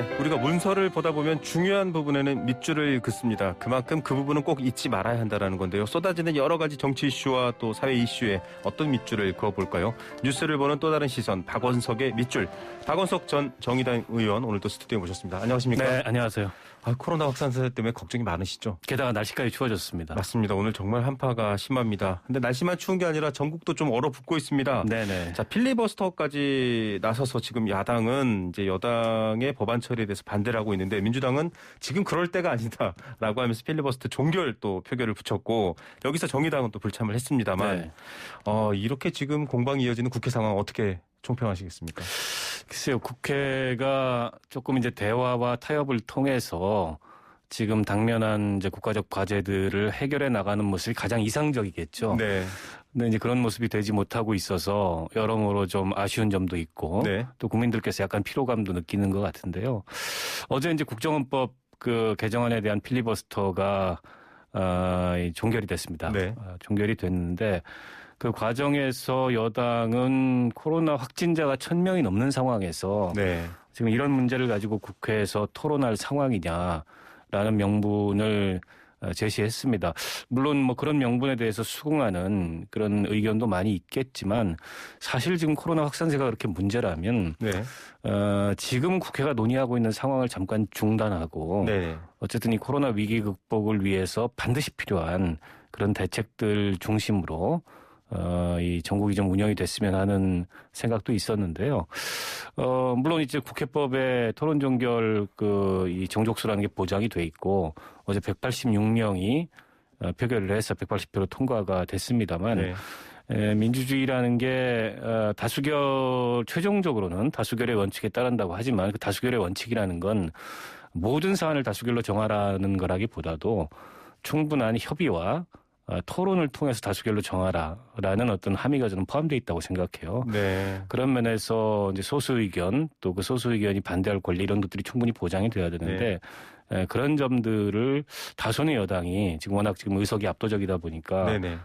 네, 우리가 문서를 보다 보면 중요한 부분에는 밑줄을 긋습니다. 그만큼 그 부분은 꼭 잊지 말아야 한다는 건데요. 쏟아지는 여러 가지 정치 이슈와 또 사회 이슈에 어떤 밑줄을 그어볼까요? 뉴스를 보는 또 다른 시선, 박원석의 밑줄. 박원석 전 정의당 의원 오늘 또 스튜디오에 모셨습니다. 안녕하십니까? 네, 안녕하세요. 코로나 확산세 때문에 걱정이 많으시죠? 게다가 날씨까지 추워졌습니다. 맞습니다. 오늘 정말 한파가 심합니다. 근데 날씨만 추운 게 아니라 전국도 좀 얼어붙고 있습니다. 네네. 자, 필리버스터까지 나서서 지금 야당은 이제 여당의 법안 처리에 대해서 반대를 하고 있는데 민주당은 지금 그럴 때가 아니다라고 하면서 필리버스터 종결 또 표결을 붙였고 여기서 정의당은 또 불참을 했습니다만 네. 이렇게 지금 공방이 이어지는 국회 상황 어떻게 총평하시겠습니까? 글쎄요, 국회가 조금 이제 대화와 타협을 통해서 지금 당면한 이제 국가적 과제들을 해결해 나가는 모습이 가장 이상적이겠죠. 네. 근데 이제 그런 모습이 되지 못하고 있어서 여러모로 좀 아쉬운 점도 있고 네. 또 국민들께서 약간 피로감도 느끼는 것 같은데요. 어제 이제 국정원법 그 개정안에 대한 필리버스터가 종결이 됐습니다. 네. 종결이 됐는데 그 과정에서 여당은 코로나 확진자가 1,000명이 넘는 상황에서 네. 지금 이런 문제를 가지고 국회에서 토론할 상황이냐라는 명분을 제시했습니다. 물론 뭐 그런 명분에 대해서 수긍하는 그런 의견도 많이 있겠지만 사실 지금 코로나 확산세가 그렇게 문제라면 네. 지금 국회가 논의하고 있는 상황을 잠깐 중단하고 네. 어쨌든 이 코로나 위기 극복을 위해서 반드시 필요한 그런 대책들 중심으로 이 전국이 좀 운영이 됐으면 하는 생각도 있었는데요. 물론 이제 국회법에 토론 종결 이 정족수라는 게 보장이 돼 있고 어제 186명이 표결을 해서 180표로 통과가 됐습니다만 민주주의라는 게 최종적으로는 다수결의 원칙에 따른다고 하지만 그 다수결의 원칙이라는 건 모든 사안을 다수결로 정하라는 거라기보다도 충분한 협의와 토론을 통해서 다수결로 정하라라는 어떤 함의가 저는 포함되어 있다고 생각해요. 네. 그런 면에서 이제 소수 의견 또 그 소수 의견이 반대할 권리 이런 것들이 충분히 보장이 돼야 되는데 그런 점들을 다수의 여당이 지금 워낙 지금 의석이 압도적이다 보니까 네네.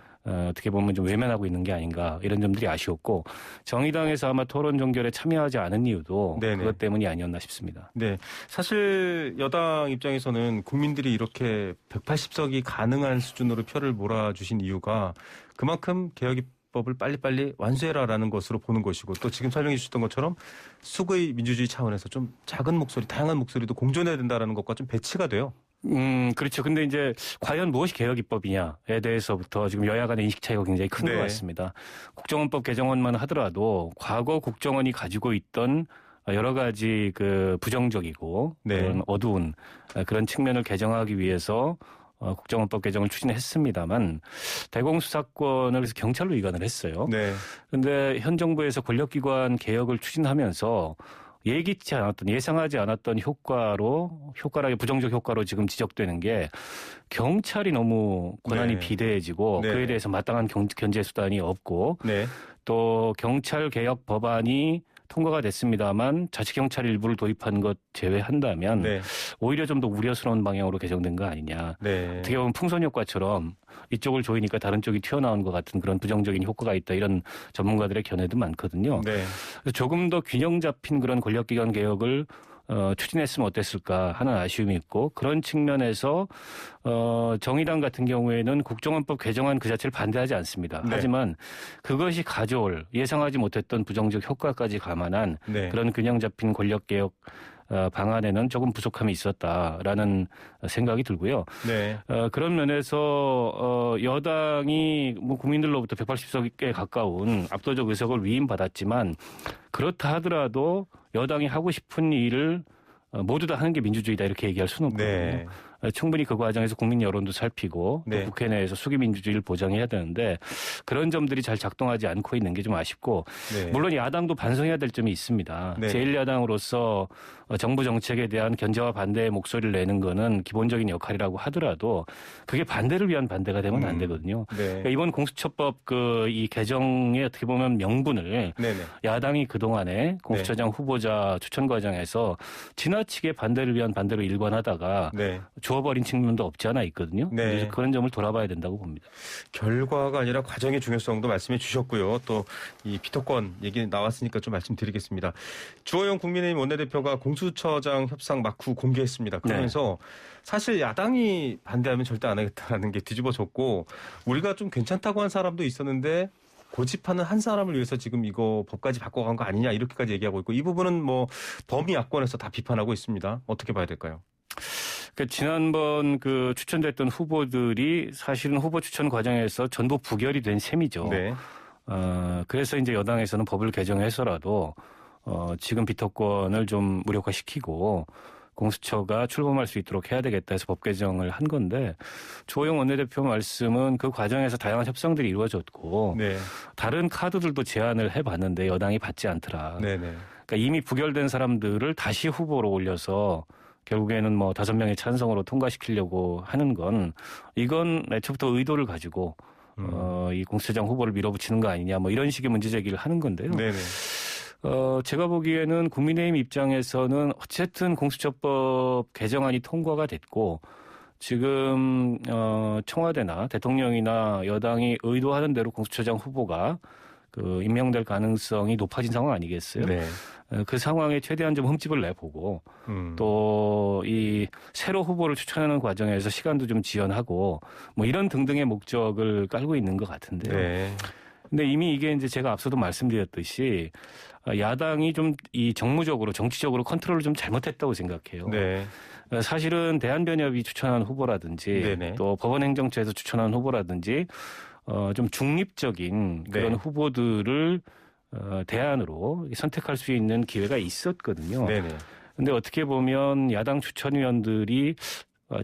어떻게 보면 좀 외면하고 있는 게 아닌가 이런 점들이 아쉬웠고 정의당에서 아마 토론 종결에 참여하지 않은 이유도 네네. 그것 때문이 아니었나 싶습니다. 네. 사실 여당 입장에서는 국민들이 이렇게 180석이 가능한 수준으로 표를 몰아주신 이유가 그만큼 개혁입법을 빨리빨리 완수해라라는 것으로 보는 것이고 또 지금 설명해 주셨던 것처럼 수의 민주주의 차원에서 좀 작은 목소리, 다양한 목소리도 공존해야 된다라는 것과 좀 배치가 돼요. 그렇죠. 근데 이제 과연 무엇이 개혁입법이냐에 대해서부터 지금 여야 간의 인식 차이가 굉장히 큰 것 같습니다. 국정원법 개정안만 하더라도 과거 국정원이 가지고 있던 여러 가지 그 부정적이고 그런 어두운 그런 측면을 개정하기 위해서 국정원법 개정을 추진했습니다만 대공수사권을 그래서 경찰로 이관을 했어요. 그런데 현 정부에서 권력기관 개혁을 추진하면서 예상하지 않았던 부정적 효과로 지금 지적되는 게 경찰이 너무 권한이 비대해지고 그에 대해서 마땅한 견제 수단이 없고 또 경찰 개혁 법안이 통과가 됐습니다만 자치경찰 일부를 도입한 것 제외한다면 오히려 좀 더 우려스러운 방향으로 개정된 거 아니냐. 어떻게 보면 풍선 효과처럼 이쪽을 조이니까 다른 쪽이 튀어나온 것 같은 그런 부정적인 효과가 있다. 이런 전문가들의 견해도 많거든요. 그래서 조금 더 균형 잡힌 그런 권력기관 개혁을 추진했으면 어땠을까 하는 아쉬움이 있고 그런 측면에서 정의당 같은 경우에는 국정원법 개정안 그 자체를 반대하지 않습니다. 하지만 그것이 가져올 예상하지 못했던 부정적 효과까지 감안한 그런 균형 잡힌 권력개혁 방안에는 조금 부족함이 있었다라는 생각이 들고요. 그런 면에서 여당이 뭐 국민들로부터 180석에 가까운 압도적 의석을 위임받았지만 그렇다 하더라도 여당이 하고 싶은 일을 모두 다 하는 게 민주주의다 이렇게 얘기할 수는 없거든요. 충분히 그 과정에서 국민 여론도 살피고 또 국회 내에서 수기 민주주의를 보장해야 되는데 그런 점들이 잘 작동하지 않고 있는 게 좀 아쉽고 물론 야당도 반성해야 될 점이 있습니다. 제1야당으로서 정부 정책에 대한 견제와 반대의 목소리를 내는 거는 기본적인 역할이라고 하더라도 그게 반대를 위한 반대가 되면 안 되거든요. 그러니까 이번 공수처법 이 개정의 어떻게 보면 명분을 야당이 그동안에 공수처장 후보자 추천 과정에서 지나치게 반대를 위한 반대로 일관하다가 부어버린 측면도 없지 않아 있거든요. 네. 그래서 그런 점을 돌아봐야 된다고 봅니다. 결과가 아니라 과정의 중요성도 말씀해 주셨고요. 또 이 비토권 얘기 나왔으니까 좀 말씀드리겠습니다. 주호영 국민의힘 원내대표가 공수처장 협상 막후 공개했습니다. 그러면서 사실 야당이 반대하면 절대 안 하겠다라는 게 뒤집어졌고 우리가 좀 괜찮다고 한 사람도 있었는데 고집하는 한 사람을 위해서 지금 이거 법까지 바꿔간 거 아니냐 이렇게까지 얘기하고 있고 이 부분은 뭐 범위 야권에서 다 비판하고 있습니다. 어떻게 봐야 될까요? 그러니까 지난번 그 추천됐던 후보들이 사실은 후보 추천 과정에서 전부 부결이 된 셈이죠. 네. 그래서 이제 여당에서는 법을 개정해서라도 지금 비토권을 좀 무력화시키고 공수처가 출범할 수 있도록 해야 되겠다 해서 법 개정을 한 건데 주호영 원내대표 말씀은 그 과정에서 다양한 협상들이 이루어졌고 네. 다른 카드들도 제안을 해봤는데 여당이 받지 않더라. 네네. 그러니까 이미 부결된 사람들을 다시 후보로 올려서 결국에는 뭐 5명의 찬성으로 통과시키려고 하는 건 이건 애초부터 의도를 가지고 이 공수처장 후보를 밀어붙이는 거 아니냐 뭐 이런 식의 문제 제기를 하는 건데요. 네네. 제가 보기에는 국민의힘 입장에서는 어쨌든 공수처법 개정안이 통과가 됐고 지금 청와대나 대통령이나 여당이 의도하는 대로 공수처장 후보가 그 임명될 가능성이 높아진 상황 아니겠어요? 네. 그 상황에 최대한 좀 흠집을 내보고 또 이 새로 후보를 추천하는 과정에서 시간도 좀 지연하고 뭐 이런 등등의 목적을 깔고 있는 것 같은데요. 네. 근데 이미 이게 이제 제가 앞서도 말씀드렸듯이 야당이 좀 이 정무적으로 정치적으로 컨트롤을 좀 잘못했다고 생각해요. 네. 사실은 대한변협이 추천한 후보라든지 네네. 또 법원행정처에서 추천한 후보라든지 좀 중립적인 그런 네. 후보들을 대안으로 선택할 수 있는 기회가 있었거든요. 네네. 근데 어떻게 보면 야당 추천위원들이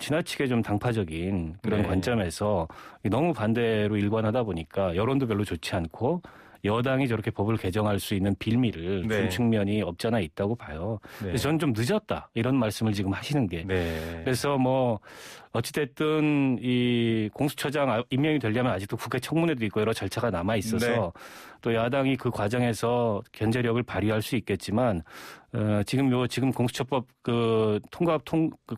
지나치게 좀 당파적인 그런 네. 관점에서 너무 반대로 일관하다 보니까 여론도 별로 좋지 않고 여당이 저렇게 법을 개정할 수 있는 빌미를 네. 준 측면이 없잖아 있다고 봐요. 네. 그래서 저는 좀 늦었다 이런 말씀을 지금 하시는 게. 네. 그래서 뭐 어찌됐든 이 공수처장 임명이 되려면 아직도 국회 청문회도 있고 여러 절차가 남아 있어서 네. 또 야당이 그 과정에서 견제력을 발휘할 수 있겠지만 지금 공수처법 그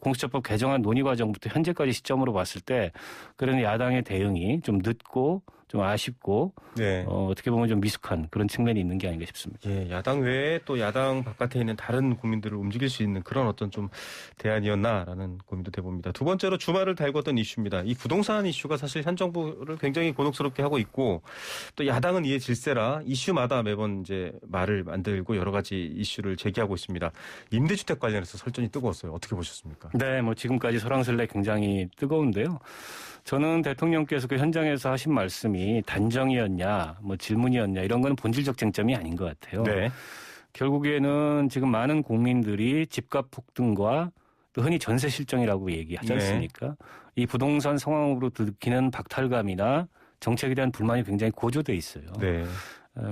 공수처법 개정안 논의 과정부터 현재까지 시점으로 봤을 때 그런 야당의 대응이 좀 늦고 좀 아쉽고 네. 어떻게 보면 좀 미숙한 그런 측면이 있는 게 아닌가 싶습니다. 예, 야당 외에 또 야당 바깥에 있는 다른 국민들을 움직일 수 있는 그런 어떤 좀 대안이었나라는 고민도 돼봅니다. 두 번째로 주말을 달궜던 이슈입니다. 이 부동산 이슈가 사실 현 정부를 굉장히 곤혹스럽게 하고 있고 또 야당은 이에 질세라 이슈마다 매번 이제 말을 만들고 여러 가지 이슈를 제기하고 있습니다. 임대주택 관련해서 설전이 뜨거웠어요. 어떻게 보셨습니까? 네, 뭐 지금까지 설왕설래 굉장히 뜨거운데요. 저는 대통령께서 그 현장에서 하신 말씀이 단정이었냐, 뭐 질문이었냐 이런 건 본질적 쟁점이 아닌 것 같아요. 네. 결국에는 지금 많은 국민들이 집값 폭등과 또 흔히 전세 실정이라고 얘기하지 네. 않습니까? 이 부동산 상황으로 느끼는 박탈감이나 정책에 대한 불만이 굉장히 고조돼 있어요. 네.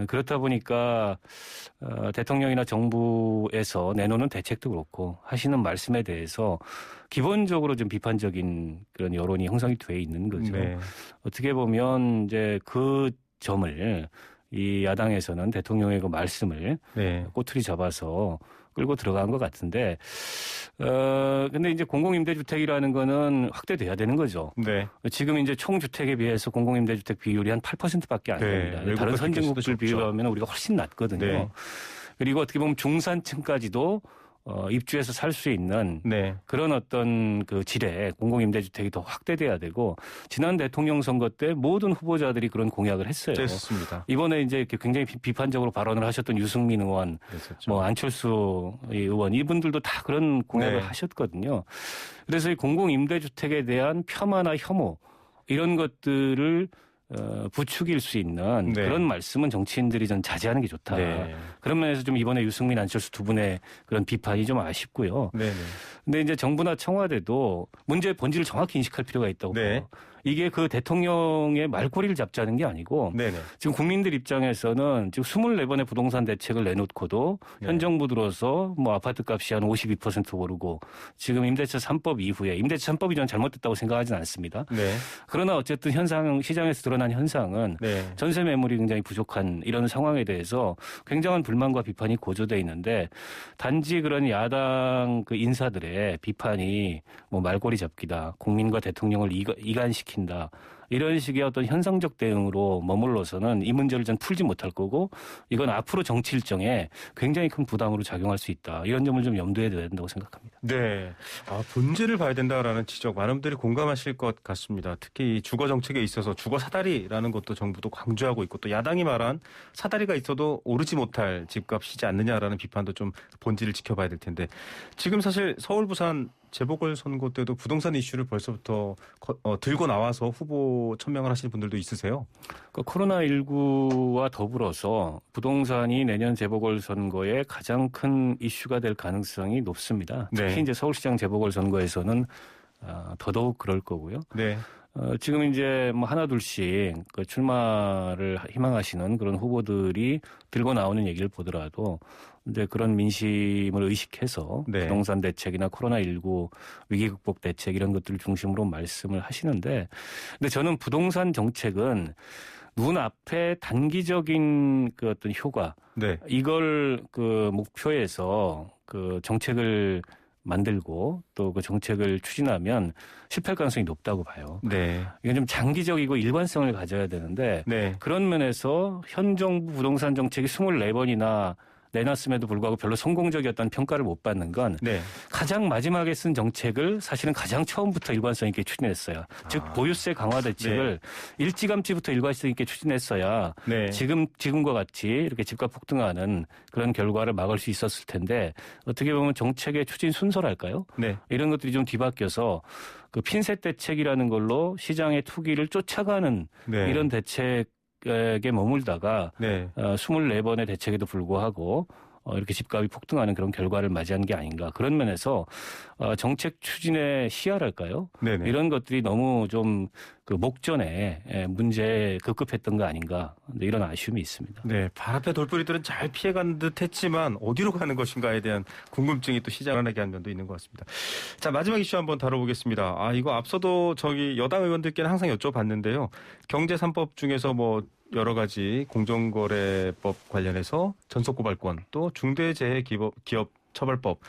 그렇다 보니까 대통령이나 정부에서 내놓는 대책도 그렇고 하시는 말씀에 대해서 기본적으로 좀 비판적인 그런 여론이 형성이 돼 있는 거죠. 네. 어떻게 보면 이제 그 점을 이 야당에서는 대통령의 그 말씀을 네. 꼬투리 잡아서 끌고 들어간 것 같은데, 근데 이제 공공임대주택이라는 거는 확대돼야 되는 거죠. 네. 지금 이제 총주택에 비해서 공공임대주택 비율이 한 8%밖에 안 네, 됩니다. 외국과 다른 선진국들 비교해서도 적죠. 비교하면 우리가 훨씬 낮거든요. 네. 그리고 어떻게 보면 중산층까지도 입주해서 살 수 있는 네. 그런 어떤 그 질의 공공임대주택이 더 확대돼야 되고 지난 대통령 선거 때 모든 후보자들이 그런 공약을 했어요. 됐습니다. 이번에 이제 이렇게 굉장히 비판적으로 발언을 하셨던 유승민 의원, 됐었죠. 뭐 안철수 의원 이분들도 다 그런 공약을 네. 하셨거든요. 그래서 이 공공임대주택에 대한 폄하나 혐오 이런 것들을 부추길 수 있는 네. 그런 말씀은 정치인들이 좀 자제하는 게 좋다. 네. 그런 면에서 좀 이번에 유승민, 안철수 두 분의 그런 비판이 좀 아쉽고요. 네네. 근데 이제 정부나 청와대도 문제의 본질을 정확히 인식할 필요가 있다고 네. 봐요. 이게 그 대통령의 말꼬리를 잡자는 게 아니고 네네. 지금 국민들 입장에서는 지금 24번의 부동산 대책을 내놓고도 네. 현 정부 들어서 뭐 아파트 값이 한 52% 오르고 지금 임대차 3법 이후에 임대차 3법이 저는 잘못됐다고 생각하지는 않습니다. 네. 그러나 어쨌든 시장에서 드러난 현상은 네. 전세 매물이 굉장히 부족한 이런 상황에 대해서 굉장한 불만과 비판이 고조돼 있는데 단지 그런 야당 그 인사들의 비판이 뭐 말꼬리 잡기다, 국민과 대통령을 이간시킨다. 이런 식의 어떤 현상적 대응으로 머물러서는 이 문제를 전 풀지 못할 거고 이건 앞으로 정치 일정에 굉장히 큰 부담으로 작용할 수 있다. 이런 점을 좀 염두에 둬야 된다고 생각합니다. 네. 본질을 봐야 된다라는 지적 많은 분들이 공감하실 것 같습니다. 특히 이 주거 정책에 있어서 주거 사다리라는 것도 정부도 강조하고 있고 또 야당이 말한 사다리가 있어도 오르지 못할 집값이지 않느냐라는 비판도 좀 본질을 지켜봐야 될 텐데 지금 사실 서울 부산 재보궐선거 때도 부동산 이슈를 벌써부터 들고 나와서 후보 천명을 하시는 분들도 있으세요? 코로나19와 더불어서 부동산이 내년 재보궐선거에 가장 큰 이슈가 될 가능성이 높습니다. 특히 네. 이제 서울시장 재보궐선거에서는 더더욱 그럴 거고요. 네. 지금 이제 뭐 하나둘씩 그 출마를 희망하시는 그런 후보들이 들고 나오는 얘기를 보더라도 이제 그런 민심을 의식해서 네. 부동산 대책이나 코로나19 위기 극복 대책 이런 것들을 중심으로 말씀을 하시는데 근데 저는 부동산 정책은 눈앞에 단기적인 그 어떤 효과 네. 이걸 그 목표에서 그 정책을 만들고 또 그 정책을 추진하면 실패할 가능성이 높다고 봐요. 네. 이건 좀 장기적이고 일관성을 가져야 되는데 네. 그런 면에서 현 정부 부동산 정책이 24번이나 내놨음에도 불구하고 별로 성공적이었다는 평가를 못 받는 건 네. 가장 마지막에 쓴 정책을 사실은 가장 처음부터 일관성 있게 추진했어요. 즉 보유세 강화 대책을 일찌감치부터 일관성 있게 추진했어야 네. 지금과 같이 이렇게 집값 폭등하는 그런 결과를 막을 수 있었을 텐데 어떻게 보면 정책의 추진 순서랄까요? 네. 이런 것들이 좀 뒤바뀌어서 그 핀셋 대책이라는 걸로 시장의 투기를 쫓아가는 네. 이런 대책에 머물다가 네. 24번의 대책에도 불구하고 이렇게 집값이 폭등하는 그런 결과를 맞이한 게 아닌가. 그런 면에서 정책 추진의 시야랄까요? 네네. 이런 것들이 너무 좀 그 목전에 문제에 급급했던 거 아닌가. 이런 아쉬움이 있습니다. 네, 발 앞에 돌부리들은 잘 피해간 듯 했지만 어디로 가는 것인가에 대한 궁금증이 또 시작하게 한 면도 있는 것 같습니다. 자, 마지막 이슈 한번 다뤄보겠습니다. 이거 앞서도 여당 의원들께는 항상 여쭤봤는데요. 경제 3법 중에서 뭐 여러 가지 공정거래법 관련해서 전속고발권 또 중대재해기업 처벌법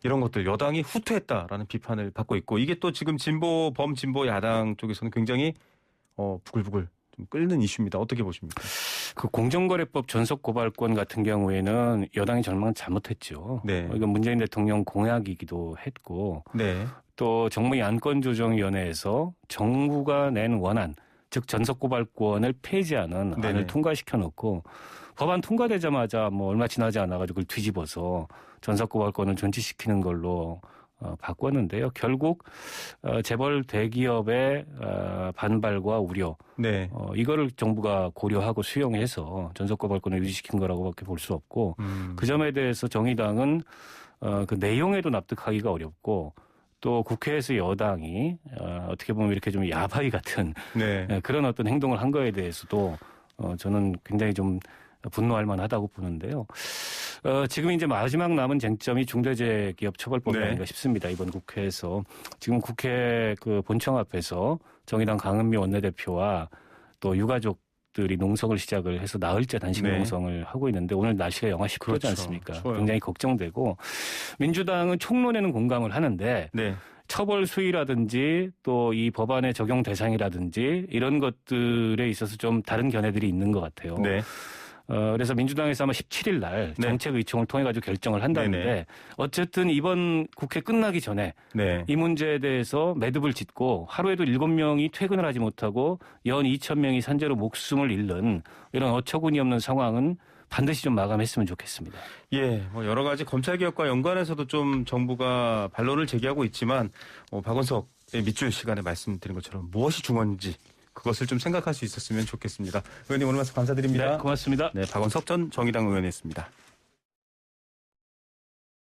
이런 것들 여당이 후퇴했다라는 비판을 받고 있고 이게 또 지금 범진보 야당 쪽에서는 굉장히 부글부글 좀 끓는 이슈입니다. 어떻게 보십니까? 그 공정거래법 전속고발권 같은 경우에는 여당이 정말 잘못했죠. 네. 이건 문재인 대통령 공약이기도 했고 네. 또 정무위 안건조정위원회에서 정부가 낸 원안 즉 전속고발권을 폐지하는 네네. 안을 통과시켜 놓고 법안 통과되자마자 뭐 얼마 지나지 않아가지고 그걸 뒤집어서 전속고발권을 존치시키는 걸로 바꿨는데요. 결국 재벌 대기업의 반발과 우려 네. 이거를 정부가 고려하고 수용해서 전속고발권을 유지시킨 거라고밖에 볼 수 없고 그 점에 대해서 정의당은 그 내용에도 납득하기가 어렵고 또 국회에서 여당이 어떻게 보면 이렇게 좀 야바이 같은 네. 그런 어떤 행동을 한 거에 대해서도 저는 굉장히 좀 분노할 만하다고 보는데요. 지금 이제 마지막 남은 쟁점이 중대재해기업 처벌법이 네. 아닌가 싶습니다. 이번 국회에서 지금 국회 그 본청 앞에서 정의당 강은미 원내대표와 또 유가족들이 농성을 시작을 해서 나흘째 단식 네. 농성을 하고 있는데 오늘 날씨가 영하 10도지 그렇죠. 않습니까? 추워요. 굉장히 걱정되고 민주당은 총론에는 공감을 하는데 네. 처벌 수위라든지 또 이 법안의 적용 대상이라든지 이런 것들에 있어서 좀 다른 견해들이 있는 것 같아요. 네. 그래서 민주당에서 아마 17일 날 네. 정책 의총을 통해 가지고 결정을 한다는데 네네. 어쨌든 이번 국회 끝나기 전에 네. 이 문제에 대해서 매듭을 짓고 하루에도 7명이 퇴근을 하지 못하고 연 2,000명이 산재로 목숨을 잃는 이런 어처구니 없는 상황은 반드시 좀 마감했으면 좋겠습니다. 예, 뭐 여러 가지 검찰개혁과 연관해서도 좀 정부가 반론을 제기하고 있지만 박원석의 밑줄 시간에 말씀드린 것처럼 무엇이 중요한지 그것을 좀 생각할 수 있었으면 좋겠습니다. 의원님 오늘 말씀 감사드립니다. 네, 고맙습니다. 네, 박원석 전 정의당 의원이었습니다.